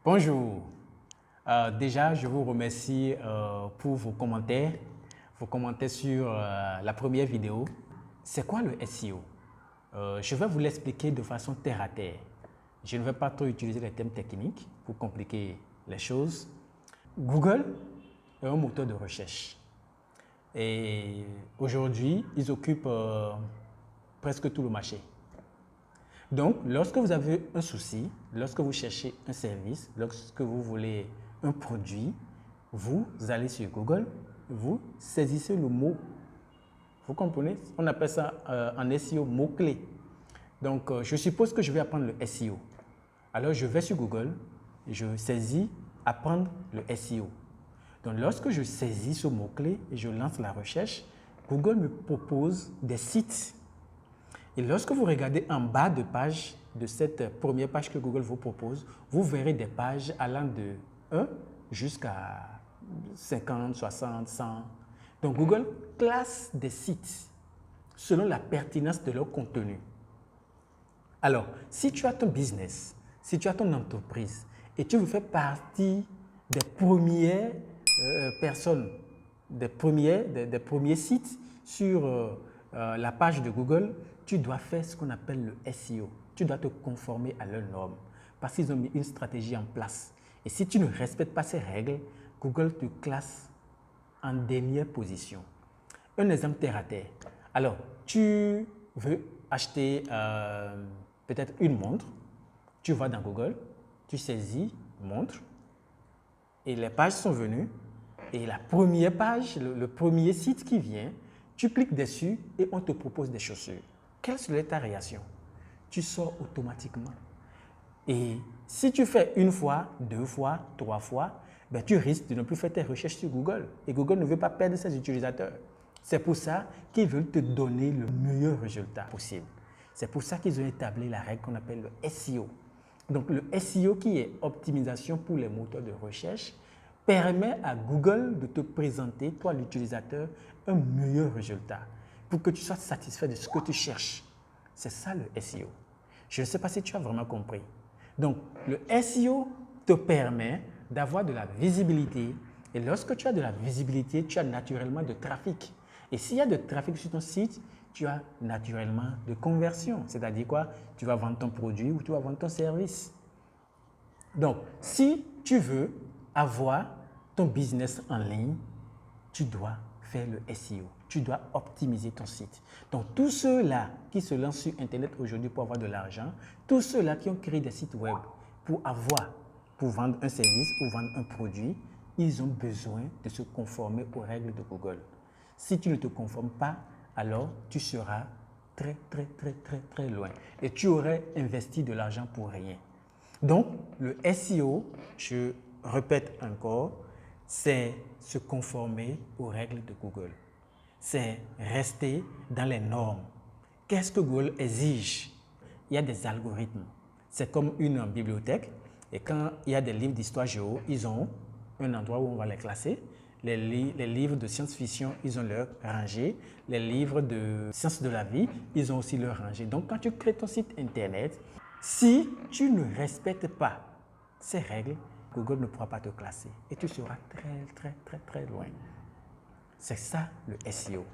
Bonjour. Déjà, je vous remercie pour vos commentaires sur la première vidéo. C'est quoi le SEO? Je vais vous l'expliquer de façon terre à terre. Je ne vais pas trop utiliser les termes techniques pour compliquer les choses. Google est un moteur de recherche. Et aujourd'hui, ils occupent presque tout le marché. Donc, lorsque vous avez un souci, lorsque vous cherchez un service, lorsque vous voulez un produit, vous allez sur Google, vous saisissez le mot. Vous comprenez? On appelle ça en SEO mot-clé. Donc, je suppose que je vais apprendre le SEO. Alors, je vais sur Google, je saisis apprendre le SEO. Donc, lorsque je saisis ce mot-clé et je lance la recherche, Google me propose des sites. Et lorsque vous regardez en bas de page, de cette première page que Google vous propose, vous verrez des pages allant de 1 jusqu'à 50, 60, 100. Donc Google classe des sites selon la pertinence de leur contenu. Alors, si tu as ton business, si tu as ton entreprise et tu veux faire partie des premières personnes, des premiers sites sur la page de Google, tu dois faire ce qu'on appelle le SEO. Tu dois te conformer à leurs normes parce qu'ils ont mis une stratégie en place. Et si tu ne respectes pas ces règles, Google te classe en dernière position. Un exemple terre à terre. Alors, tu veux acheter peut-être une montre. Tu vas dans Google, tu saisis montre et les pages sont venues. Et la première page, le premier site qui vient, tu cliques dessus et on te propose des chaussures. Quelle serait ta réaction? Tu sors automatiquement. Et si tu fais une fois, deux fois, trois fois, ben tu risques de ne plus faire tes recherches sur Google. Et Google ne veut pas perdre ses utilisateurs. C'est pour ça qu'ils veulent te donner le meilleur résultat possible. C'est pour ça qu'ils ont établi la règle qu'on appelle le SEO. Donc le SEO qui est optimisation pour les moteurs de recherche permet à Google de te présenter, toi l'utilisateur, un meilleur résultat pour que tu sois satisfait de ce que tu cherches. C'est ça le SEO. Je ne sais pas si tu as vraiment compris. Donc, le SEO te permet d'avoir de la visibilité et lorsque tu as de la visibilité, tu as naturellement de trafic. Et s'il y a de trafic sur ton site, tu as naturellement de conversion. C'est-à-dire quoi? Tu vas vendre ton produit ou tu vas vendre ton service. Donc, si tu veux avoir ton business en ligne, tu dois faire le SEO. Tu dois optimiser ton site. Donc, tous ceux-là qui se lancent sur Internet aujourd'hui pour avoir de l'argent, tous ceux-là qui ont créé des sites web pour vendre un service ou vendre un produit, ils ont besoin de se conformer aux règles de Google. Si tu ne te conformes pas, alors tu seras très loin et tu aurais investi de l'argent pour rien. Donc, le SEO, je répète encore, c'est se conformer aux règles de Google. C'est rester dans les normes. Qu'est-ce que Google exige? Il y a des algorithmes. C'est comme une bibliothèque. Et quand il y a des livres d'histoire géo, ils ont un endroit où on va les classer. Les livres de science-fiction, ils ont leur rangée. Les livres de sciences de la vie, ils ont aussi leur rangée. Donc, quand tu crées ton site Internet, si tu ne respectes pas ces règles, Google ne pourra pas te classer et tu seras très loin. C'est ça le SEO.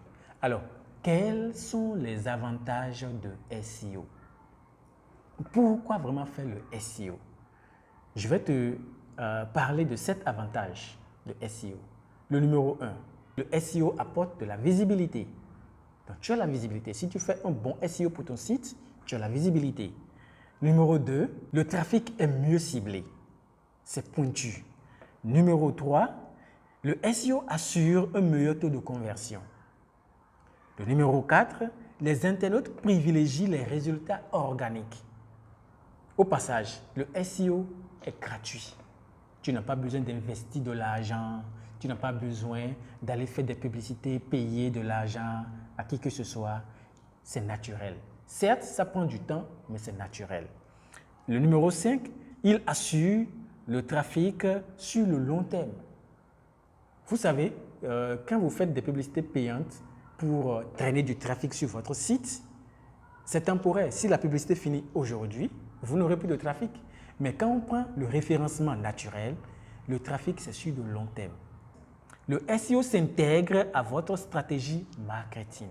Alors, quels sont les avantages de SEO? Pourquoi vraiment faire le SEO? Je vais te parler de 7 avantages de SEO. Le numéro 1, le SEO apporte de la visibilité. Donc, tu as la visibilité. Si tu fais un bon SEO pour ton site, tu as la visibilité. Numéro 2, le trafic est mieux ciblé. C'est pointu. Numéro 3, le SEO assure un meilleur taux de conversion. Le numéro 4, les internautes privilégient les résultats organiques. Au passage, le SEO est gratuit. Tu n'as pas besoin d'investir de l'argent, tu n'as pas besoin d'aller faire des publicités, payer de l'argent à qui que ce soit. C'est naturel. Certes, ça prend du temps, mais c'est naturel. Le numéro 5, il assure le trafic sur le long terme. Vous savez, quand vous faites des publicités payantes pour traîner du trafic sur votre site, c'est temporaire. Si la publicité finit aujourd'hui, vous n'aurez plus de trafic. Mais quand on prend le référencement naturel, le trafic, c'est sur de long terme. Le SEO s'intègre à votre stratégie marketing.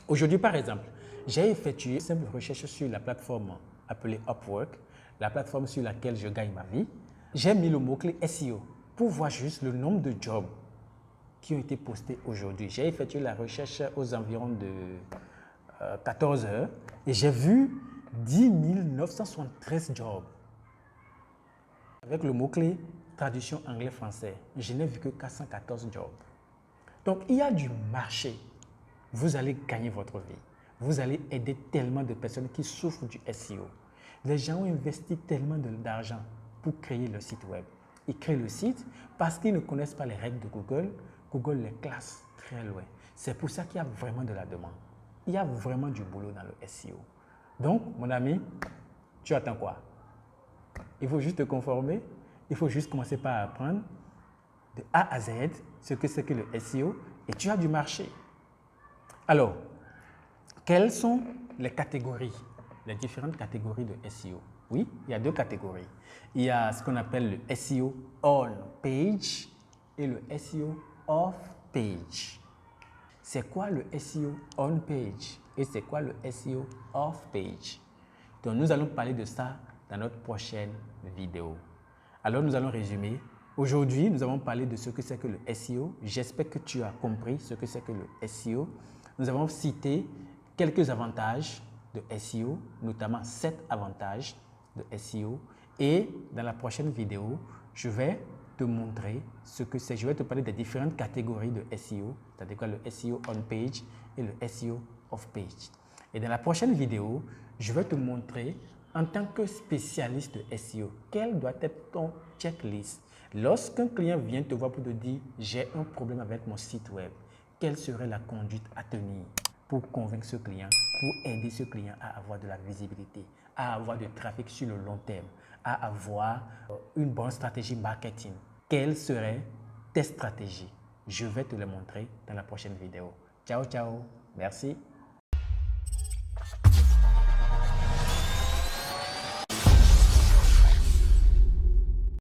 Aujourd'hui, par exemple, j'ai effectué une simple recherche sur la plateforme appelée Upwork, la plateforme sur laquelle je gagne ma vie. J'ai mis le mot-clé SEO pour voir juste le nombre de jobs qui ont été postés aujourd'hui. J'ai effectué la recherche aux environs de 14 heures et j'ai vu 10 973 jobs. Avec le mot-clé traduction anglais-français, je n'ai vu que 414 jobs. Donc, il y a du marché. Vous allez gagner votre vie. Vous allez aider tellement de personnes qui souffrent du SEO. Les gens ont investi tellement d'argent pour créer le site web. Ils créent le site parce qu'ils ne connaissent pas les règles de Google. Google les classe très loin. C'est pour ça qu'il y a vraiment de la demande. Il y a vraiment du boulot dans le SEO. Donc, mon ami, tu attends quoi? Il faut juste te conformer. Il faut juste commencer par apprendre de A à Z ce que c'est que le SEO et tu as du marché. Alors, quelles sont les catégories, les différentes catégories de SEO? Oui, il y a deux catégories. Il y a ce qu'on appelle le SEO on-page et le SEO off-page. C'est quoi le SEO on-page et c'est quoi le SEO off-page? Donc, nous allons parler de ça dans notre prochaine vidéo. Alors, nous allons résumer. Aujourd'hui, nous avons parlé de ce que c'est que le SEO. J'espère que tu as compris ce que c'est que le SEO. Nous avons cité quelques avantages de SEO, notamment 7 avantages de SEO. Et dans la prochaine vidéo, je vais te montrer ce que c'est. Je vais te parler des différentes catégories de SEO, c'est-à-dire le SEO on-page et le SEO off-page. Et dans la prochaine vidéo, je vais te montrer en tant que spécialiste de SEO, quel doit être ton checklist. Lorsqu'un client vient te voir pour te dire « j'ai un problème avec mon site web », quelle serait la conduite à tenir pour convaincre ce client, pour aider ce client à avoir de la visibilité, à avoir du trafic sur le long terme, à avoir une bonne stratégie marketing. Quelles seraient tes stratégies? Je vais te les montrer dans la prochaine vidéo. Ciao, ciao. Merci.